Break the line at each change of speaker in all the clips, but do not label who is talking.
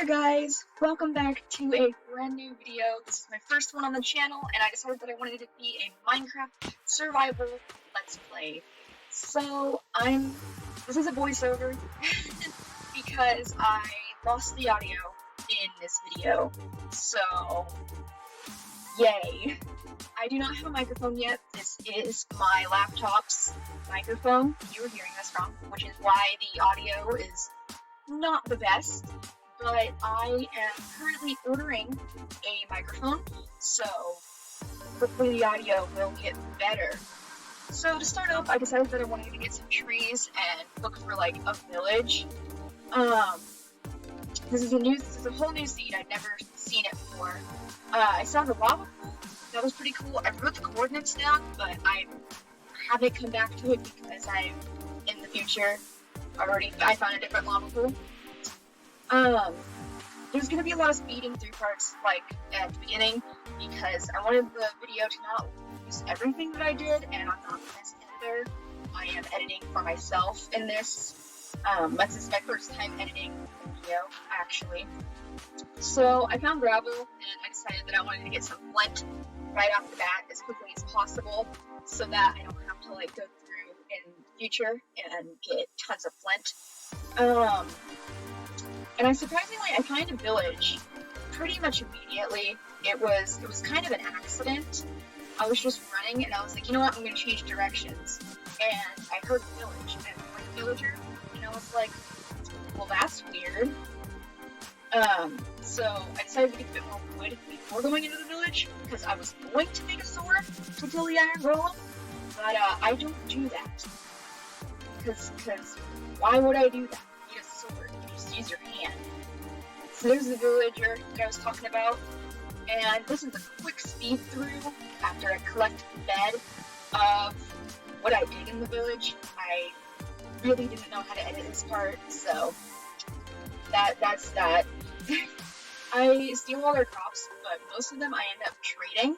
there guys, welcome back to a brand new video. This is my first one on the channel and I decided that I wanted it to be a Minecraft survival let's play. So this is a voiceover because I lost the audio in this video, so yay. I do not have a microphone yet. This is my laptop's microphone. You were hearing this from, which is why the audio is not the best. But I am currently ordering a microphone, so hopefully the audio will get better. So to start off, I decided that I wanted to get some trees and look for like a village. This is a whole new seed. I'd never seen it before. I saw the lava pool. That was pretty cool. I wrote the coordinates down, but I haven't come back to it because in the future I found a different lava pool. There's gonna be a lot of speeding through parts, like, at the beginning, because I wanted the video to not lose everything that I did, and I'm not the best editor. I am editing for myself in this. This is my first time editing a video, actually. So, I found gravel, and I decided that I wanted to get some flint right off the bat as quickly as possible, so that I don't have to, like, go through in the future and get tons of flint. And I find a village pretty much immediately. It was kind of an accident. I was just running and I was like, you know what, I'm gonna change directions. And I heard a village and a villager, and I was like, well, that's weird. So I decided to get a bit more wood before going into the village because I was going to make a sword to kill the iron golem, but I don't do that. Because why would I do that? You need a sword. You just use your hand. So there's the villager that I was talking about, and this is a quick speed through after I collect the bed of what I did in the village. I really didn't know how to edit this part, so that's that. I steal all their crops, but most of them I end up trading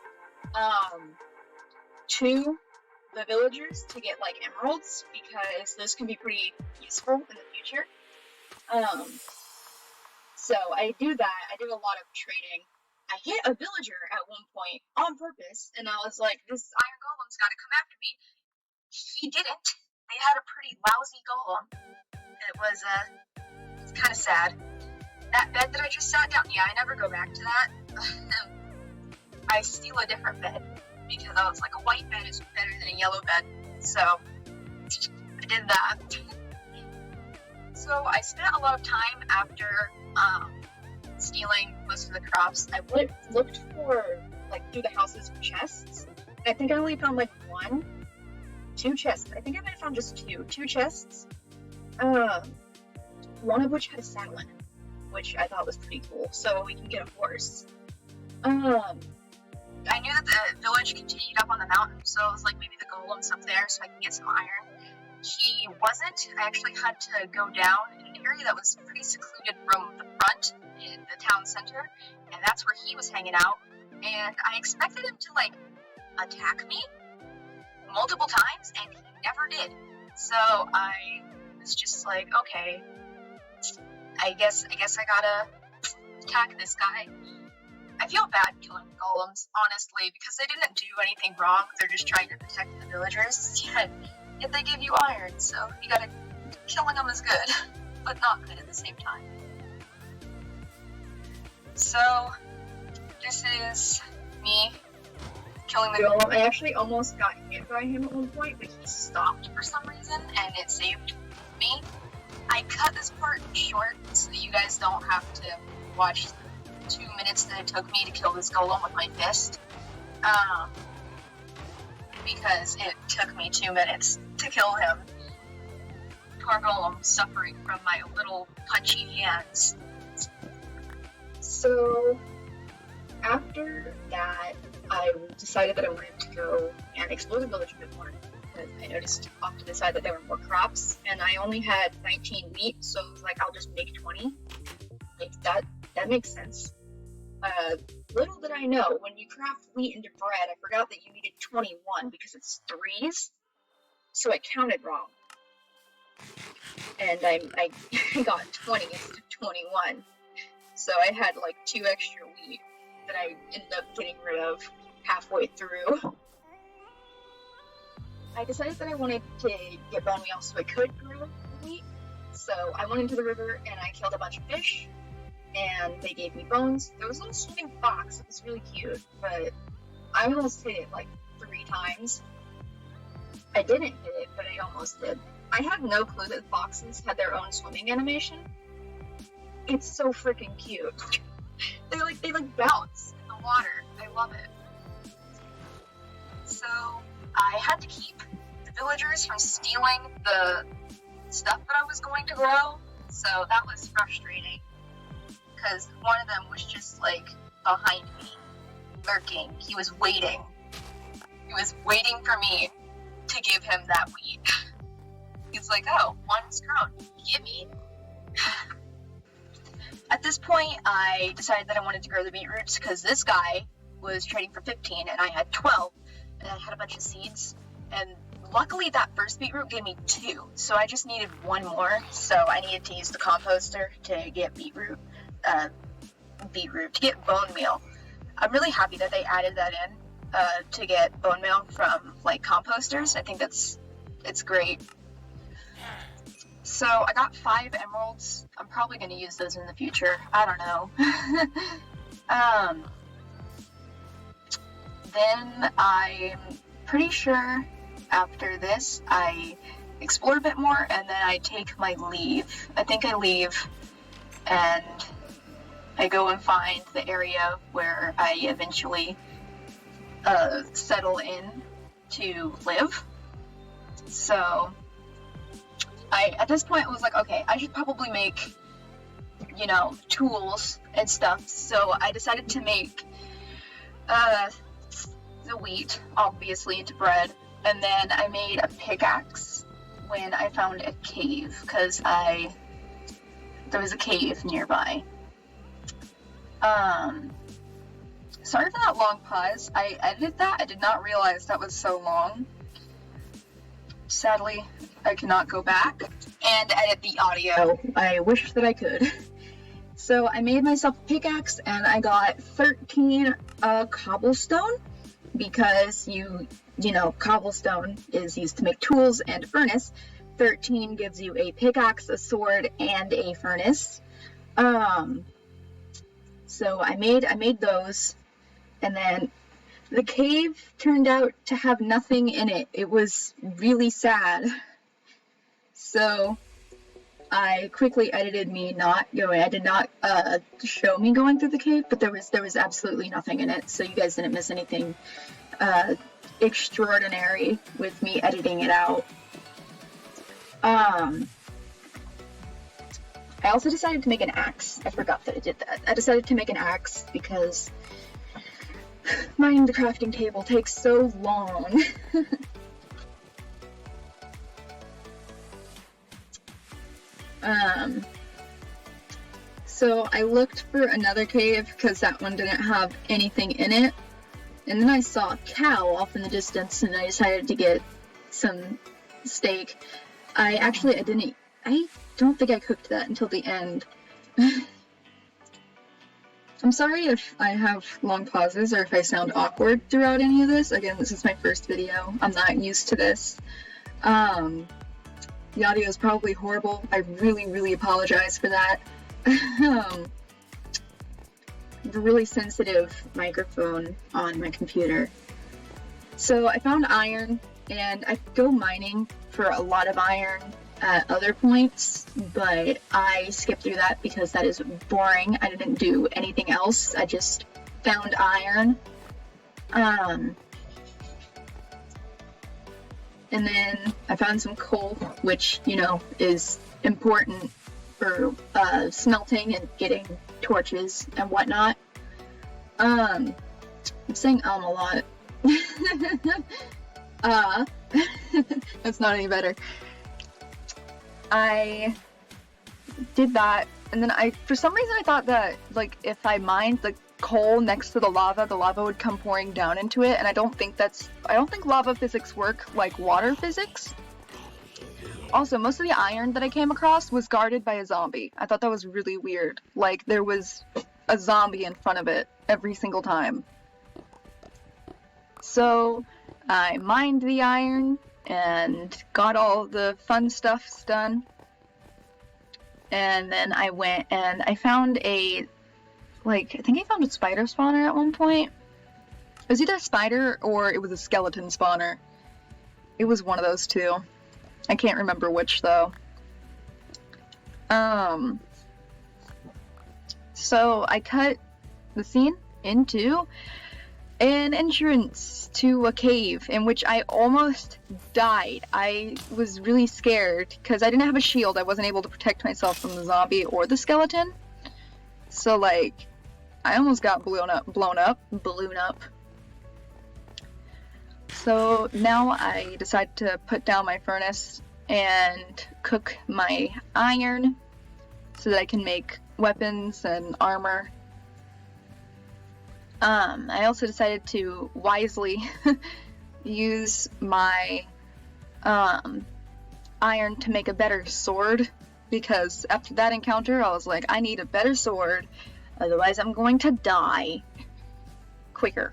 to the villagers to get like emeralds, because those can be pretty useful in the future. So I do that. I do a lot of trading. I hit a villager at one point on purpose, and I was like, this iron golem's gotta come after me. He didn't. They had a pretty lousy golem. It was kind of sad. That bed that I just sat down, yeah, I never go back to that. I steal a different bed, because I was like, a white bed is better than a yellow bed. So I did that. So I spent a lot of time after stealing most of the crops. I looked for, like, through the houses for chests. And I think I only found like two chests. I think I might have found just two chests. One of which had a saddle in it, which I thought was pretty cool. So we can get a horse. I knew that the village continued up on the mountain, so I was like, maybe the golem's up there so I can get some iron. He wasn't. I actually had to go down in an area that was pretty secluded from the front in the town center, and that's where he was hanging out. And I expected him to, like, attack me multiple times, and he never did. So I was just like, okay, I guess I gotta attack this guy. I feel bad killing golems, honestly, because they didn't do anything wrong. They're just trying to protect the villagers. Yet they give you iron, so you gotta, killing them is good, but not good at the same time. So this is me killing the golem. I actually almost got hit by him at one point, but he stopped for some reason, and it saved me. I cut this part short so that you guys don't have to watch the 2 minutes that it took me to kill this golem with my fist. Because it took me 2 minutes to kill him. Poor golem suffering from my little punchy hands. So after that, I decided that I wanted to go and explore the village a bit more, because I noticed off to the side that there were more crops, and I only had 19 wheat, so I was like, I'll just make 20. Like, that makes sense. Little did I know, when you craft wheat into bread, I forgot that you needed 21 because it's threes, so I counted wrong. And I got 20 instead of 21. So I had like 2 extra wheat that I ended up getting rid of halfway through. I decided that I wanted to get bone meal so I could grow wheat. So I went into the river and I killed a bunch of fish, and they gave me bones. There was a little swimming fox. It was really cute, but I almost hit it like 3 times. I didn't hit it, but I almost did. I had no clue that foxes had their own swimming animation. It's so freaking cute. they bounce in the water. I love it. So I had to keep the villagers from stealing the stuff that I was going to grow. So that was frustrating, because one of them was just like behind me, lurking. He was waiting. He was waiting for me to give him that wheat. He's like, oh, one's grown. Give me. At this point, I decided that I wanted to grow the beetroots because this guy was trading for 15 and I had 12, and I had a bunch of seeds. And luckily, that first beetroot gave me 2, so I just needed 1 more. So I needed to use the composter to get beetroot, to get bone meal. I'm really happy that they added that in to get bone meal from like composters. I think it's great. So I got 5 emeralds. I'm probably going to use those in the future. I don't know. Then I'm pretty sure after this I explore a bit more and then I take my leave. I think I leave and I go and find the area where I eventually settle in to live. So at this point was like, okay, I should probably make, tools and stuff. So I decided to make the wheat, obviously, into bread. And then I made a pickaxe when I found a cave, because there was a cave nearby. Sorry for that long pause. I edited that. I did not realize that was so long. Sadly, I cannot go back and edit the audio. I wish that I could. So I made myself a pickaxe and I got 13 cobblestone, because cobblestone is used to make tools and a furnace. 13 gives you a pickaxe, a sword, and a furnace. So I made those, and then the cave turned out to have nothing in it. It was really sad. So I quickly edited me not going. I did not show me going through the cave, but there was absolutely nothing in it. So you guys didn't miss anything extraordinary with me editing it out. I also decided to make an axe. I forgot that I did that. I decided to make an axe because mining the crafting table takes so long. So I looked for another cave because that one didn't have anything in it. And then I saw a cow off in the distance and I decided to get some steak. I don't think I cooked that until the end. I'm sorry if I have long pauses or if I sound awkward throughout any of this. Again, this is my first video. I'm not used to this. The audio is probably horrible. I really, really apologize for that. I have a really sensitive microphone on my computer. So I found iron, and I go mining for a lot of iron at other points, but I skipped through that because that is boring. I didn't do anything else. I just found iron. And then I found some coal, which, is important for smelting and getting torches and whatnot. I'm saying a lot. That's not any better. I did that, and then for some reason I thought that, if I mined the coal next to the lava would come pouring down into it, and I don't think lava physics work like water physics.
Also, most of the iron that I came across was guarded by a zombie. I thought that was really weird. Like, there was a zombie in front of it every single time. So, I mined the iron and got all the fun stuffs done. And then I went and I found I think I found a spider spawner at one point. It was either a spider or it was a skeleton spawner. It was one of those two. I can't remember which though. So I cut the scene into an entrance to a cave in which I almost died. I was really scared because I didn't have a shield. I wasn't able to protect myself from the zombie or the skeleton. So like, I almost got blown up. So now I decided to put down my furnace and cook my iron so that I can make weapons and armor. I also decided to wisely use my iron to make a better sword, because after that encounter I was like, I need a better sword, otherwise I'm going to die quicker.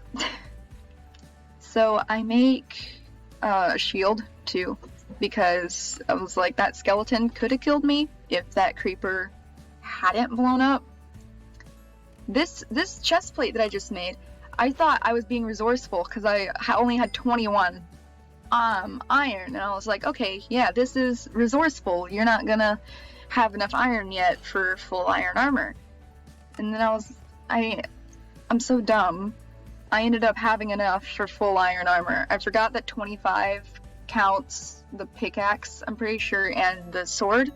So I make a shield too, because I was like, that skeleton could have killed me if that creeper hadn't blown up. This chest plate that I just made, I thought I was being resourceful because I only had 21 iron, and I was like, okay, yeah, this is resourceful. You're not gonna have enough iron yet for full iron armor. And then I'm so dumb. I ended up having enough for full iron armor. I forgot that 25 counts the pickaxe, I'm pretty sure, and the sword.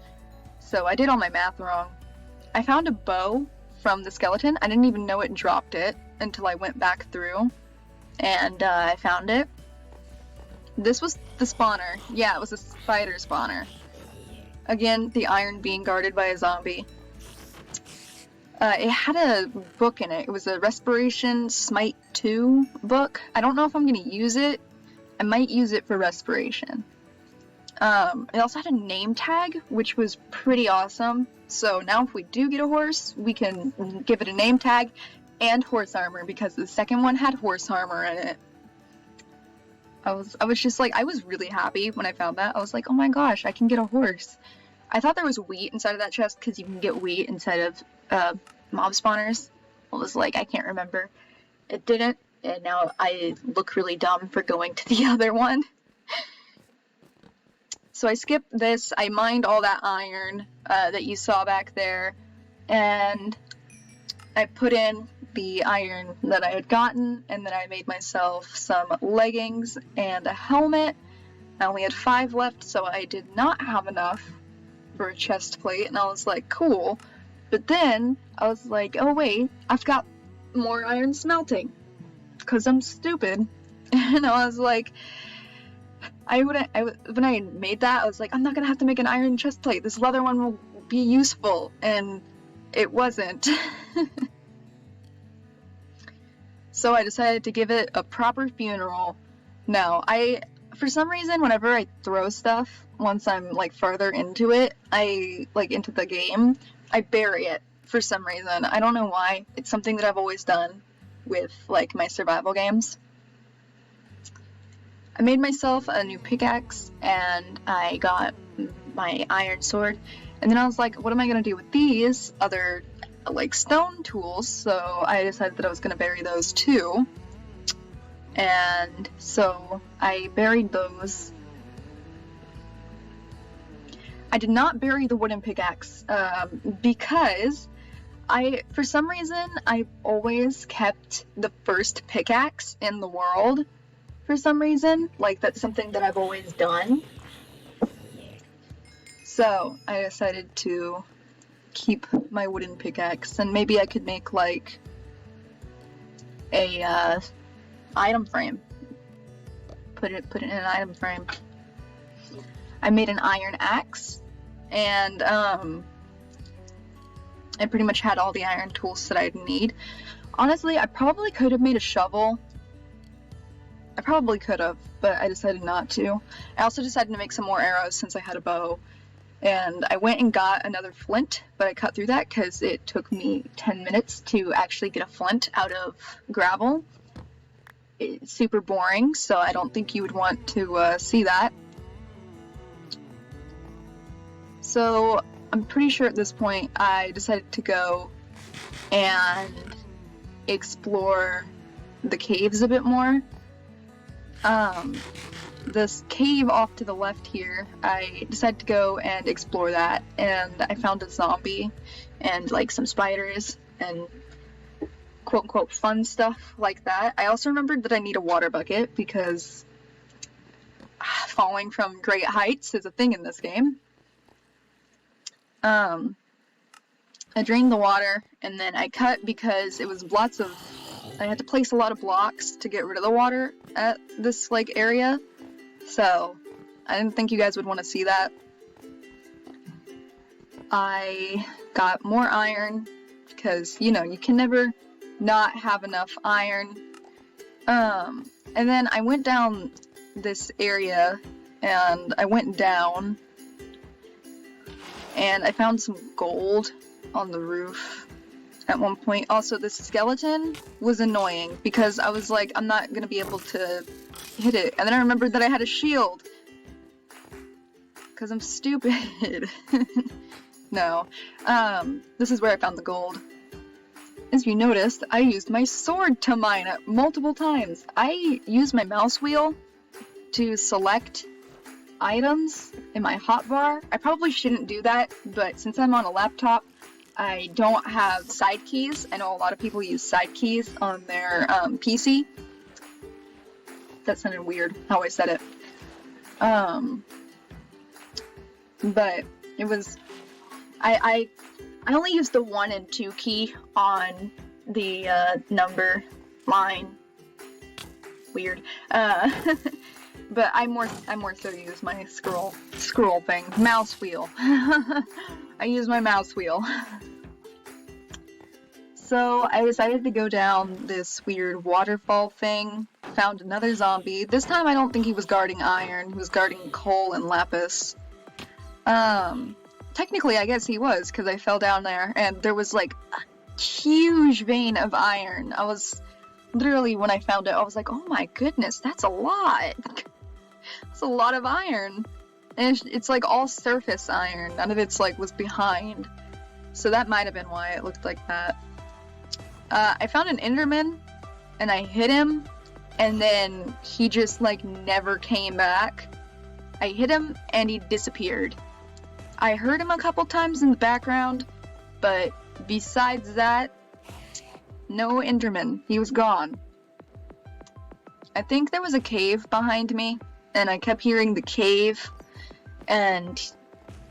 So I did all my math wrong. I found a bow from the skeleton. I didn't even know it dropped it until I went back through and I found it. This was the spawner. Yeah, it was a spider spawner. Again, the iron being guarded by a zombie. It had a book in it. It was a Respiration Smite 2 book. I don't know if I'm going to use it. I might use it for Respiration. It also had a name tag, which was pretty awesome. So now if we do get a horse, we can give it a name tag and horse armor, because the second one had horse armor in it. I was just like, I was really happy when I found that. I was like, oh my gosh, I can get a horse. I thought there was wheat inside of that chest, because you can get wheat inside of mob spawners. I was like, I can't remember. It didn't, and now I look really dumb for going to the other one. So I skipped this, I mined all that iron that you saw back there, and I put in the iron that I had gotten, and then I made myself some leggings and a helmet. I only had 5 left, so I did not have enough for a chest plate, and I was like, cool. But then I was like, oh wait, I've got more iron smelting, because I'm stupid. And I was like, when I made that, I was like, I'm not gonna have to make an iron chest plate. This leather one will be useful, and it wasn't. So I decided to give it a proper funeral. Now, for some reason, whenever I throw stuff, once I'm like further into it, into the game, I bury it for some reason. I don't know why. It's something that I've always done with like my survival games. I made myself a new pickaxe, and I got my iron sword, and then I was like, what am I gonna do with these other like stone tools? So I decided that I was gonna bury those too, and so I buried those. I did not bury the wooden pickaxe because for some reason, I've always kept the first pickaxe in the world. For some reason, like that's something that I've always done. So I decided to keep my wooden pickaxe, and maybe I could make like a item frame. Put it in an item frame. I made an iron axe, and I pretty much had all the iron tools that I'd need. Honestly, I probably could have made a shovel. I probably could have, but I decided not to. I also decided to make some more arrows since I had a bow. And I went and got another flint, but I cut through that because it took me 10 minutes to actually get a flint out of gravel. It's super boring, so I don't think you would want to see that. So I'm pretty sure at this point I decided to go and explore the caves a bit more. This cave off to the left here, I decided to go and explore that, and I found a zombie and like some spiders and quote unquote fun stuff like that. I also remembered that I need a water bucket because falling from great heights is a thing in this game. I drained the water and then I cut because it was I had to place a lot of blocks to get rid of the water at this like area. So, I didn't think you guys would want to see that. I got more iron, because, you know, you can never not have enough iron. And then I went down this area, and I went down, and I found some gold on the roof at one point. Also, this skeleton was annoying, because I was like, I'm not gonna be able to hit it, and then I remembered that I had a shield because I'm stupid. No, this is where I found the gold. As you noticed, I used my sword to mine it multiple times. I used my mouse wheel to select items in my hotbar. I probably shouldn't do that, but since I'm on a laptop, I don't have side keys. I know a lot of people use side keys on their PC. That sounded weird how I said it. But it was, I only used the 1 and 2 key on the number line. Weird. But I more so use my scroll thing, mouse wheel. I use my mouse wheel. So I decided to go down this weird waterfall thing, found another zombie. This time I don't think he was guarding iron, he was guarding coal and lapis. Technically I guess he was, because I fell down there and there was like a huge vein of iron. I was literally, when I found it, I was like, oh my goodness, that's a lot. That's a lot of iron. And it's like all surface iron, none of it's like was behind. So that might have been why it looked like that. I found an Enderman, and I hit him, and then he just, like, never came back. I hit him, and he disappeared. I heard him a couple times in the background, but besides that, no Enderman. He was gone. I think there was a cave behind me, and I kept hearing the cave, and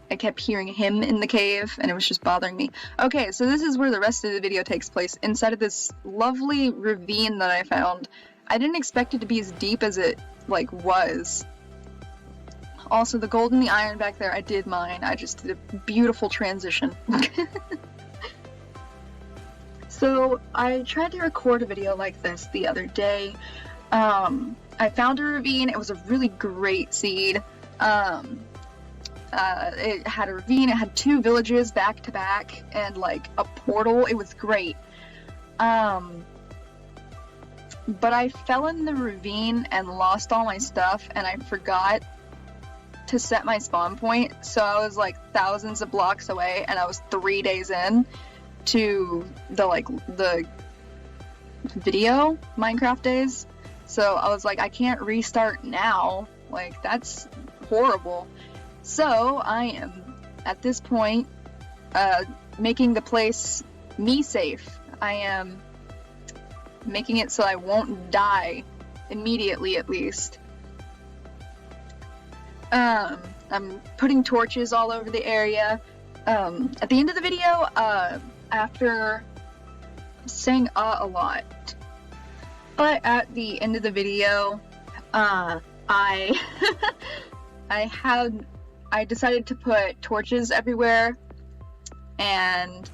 I kept hearing him in the cave, and it was just bothering me. Okay, so this is where the rest of the video takes place, inside of this lovely ravine that I found. I didn't expect it to be as deep as it, like, was. Also, the gold and the iron back there, I did mine. I just did a beautiful transition. So, I tried to record a video like this the other day. I found a ravine. It was a really great seed. It had a ravine, it had 2 villages back to back, and like a portal. It was great. But I fell in the ravine and lost all my stuff, and I forgot to set my spawn point, so I was like thousands of blocks away, and I was 3 days in to the video Minecraft days. So I was like, I can't restart now, like that's horrible. So I am, at this point, making the place me safe. I am making it so I won't die immediately, at least. I'm putting torches all over the area. At the end of the video, after saying a lot, but at the end of the video, I decided to put torches everywhere, and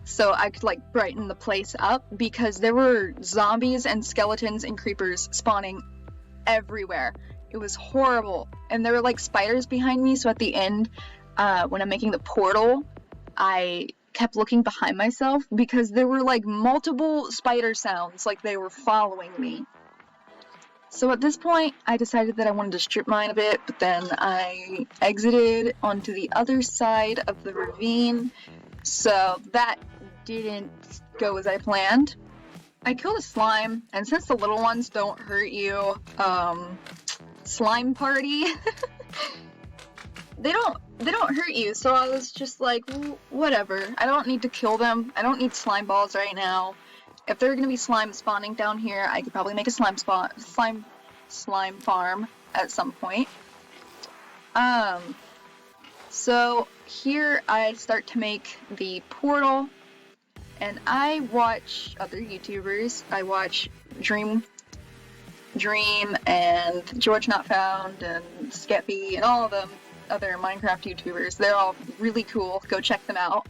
so I could like brighten the place up, because there were zombies and skeletons and creepers spawning everywhere. It was horrible. And there were like spiders behind me, so at the end, when I'm making the portal, I kept looking behind myself because there were like multiple spider sounds, like they were following me. So at this point, I decided that I wanted to strip mine a bit, but then I exited onto the other side of the ravine, so that didn't go as I planned. I killed a slime, and since the little ones don't hurt you, slime party, they don't hurt you, so I was just like, whatever, I don't need to kill them, I don't need slime balls right now. If there are gonna be slime spawning down here, I could probably make a slime farm at some point. So here I start to make the portal, and I watch other YouTubers. I watch Dream and George Not Found and Skeppy and all of them other Minecraft YouTubers. They're all really cool. Go check them out.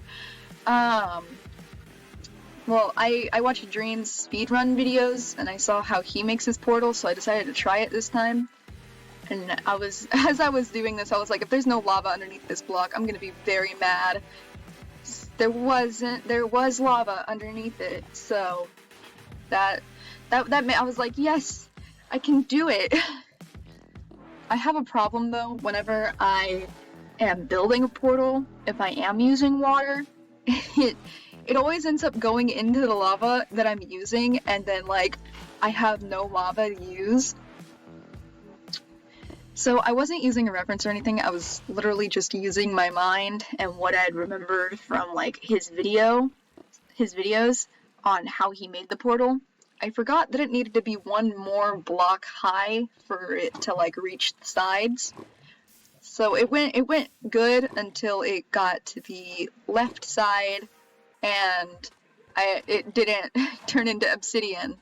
Well, I watched Dream's speedrun videos, and I saw how he makes his portal, so I decided to try it this time. And as I was doing this, I was like, if there's no lava underneath this block, I'm gonna be very mad. There was lava underneath it, so that made, I was like, yes, I can do it. I have a problem though, whenever I am building a portal, if I am using water, it always ends up going into the lava that I'm using, and then like I have no lava to use. So I wasn't using a reference or anything, I was literally just using my mind and what I'd remembered from like his videos on how he made the portal. I forgot that it needed to be one more block high for it to like reach the sides. So it went good until it got to the left side, and it didn't turn into obsidian.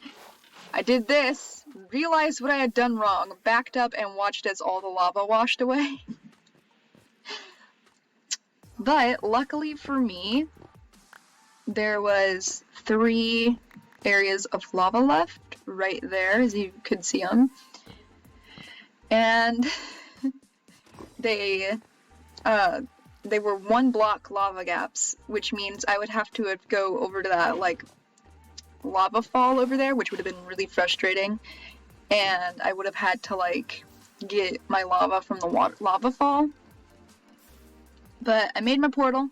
I did this, realized what I had done wrong, backed up and watched as all the lava washed away. But luckily for me, there was 3 areas of lava left right there, as you could see them. And they were 1 block lava gaps, which means I would have to go over to that like lava fall over there, which would have been really frustrating, and I would have had to like get my lava from the lava fall. But I made my portal,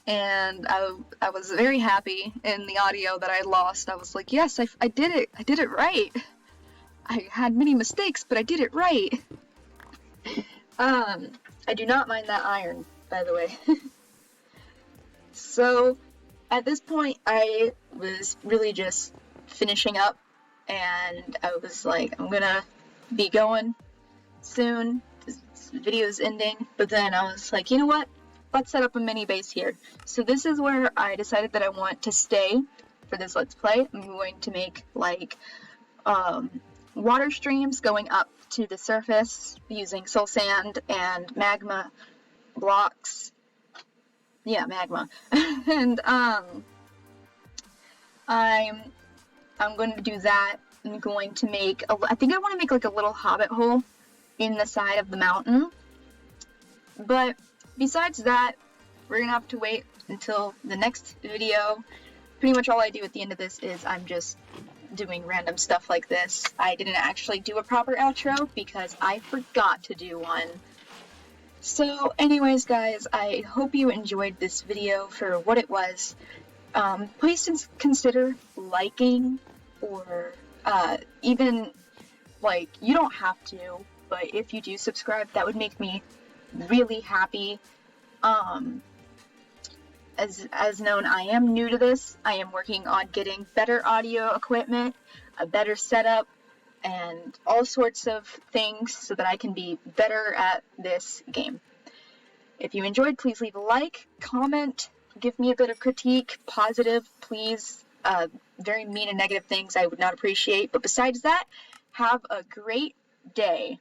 and I was very happy in the audio that I lost. I was like, yes, I did it right. I had many mistakes, but I did it right. I do not mind that iron, by the way. So at this point, I was really just finishing up, and I was like, I'm gonna be going soon. This video's ending, but then I was like, you know what? Let's set up a mini base here. So this is where I decided that I want to stay for this Let's Play. I'm going to make like water streams going up to the surface using soul sand and magma blocks. Yeah, magma. And I'm going to do that. I'm going to make I think I want to make like a little hobbit hole in the side of the mountain. But besides that, we're gonna have to wait until the next video. Pretty much all I do at the end of this is I'm just doing random stuff like this. I didn't actually do a proper outro because I forgot to do one. So anyways guys, I hope you enjoyed this video for what it was. Please consider liking, or even, like, you don't have to, but if you do subscribe, that would make me really happy. As known, I am new to this. I am working on getting better audio equipment, a better setup, and all sorts of things so that I can be better at this game. If you enjoyed, please leave a like, comment, give me a bit of critique, positive, please. Very mean and negative things I would not appreciate. But besides that, have a great day.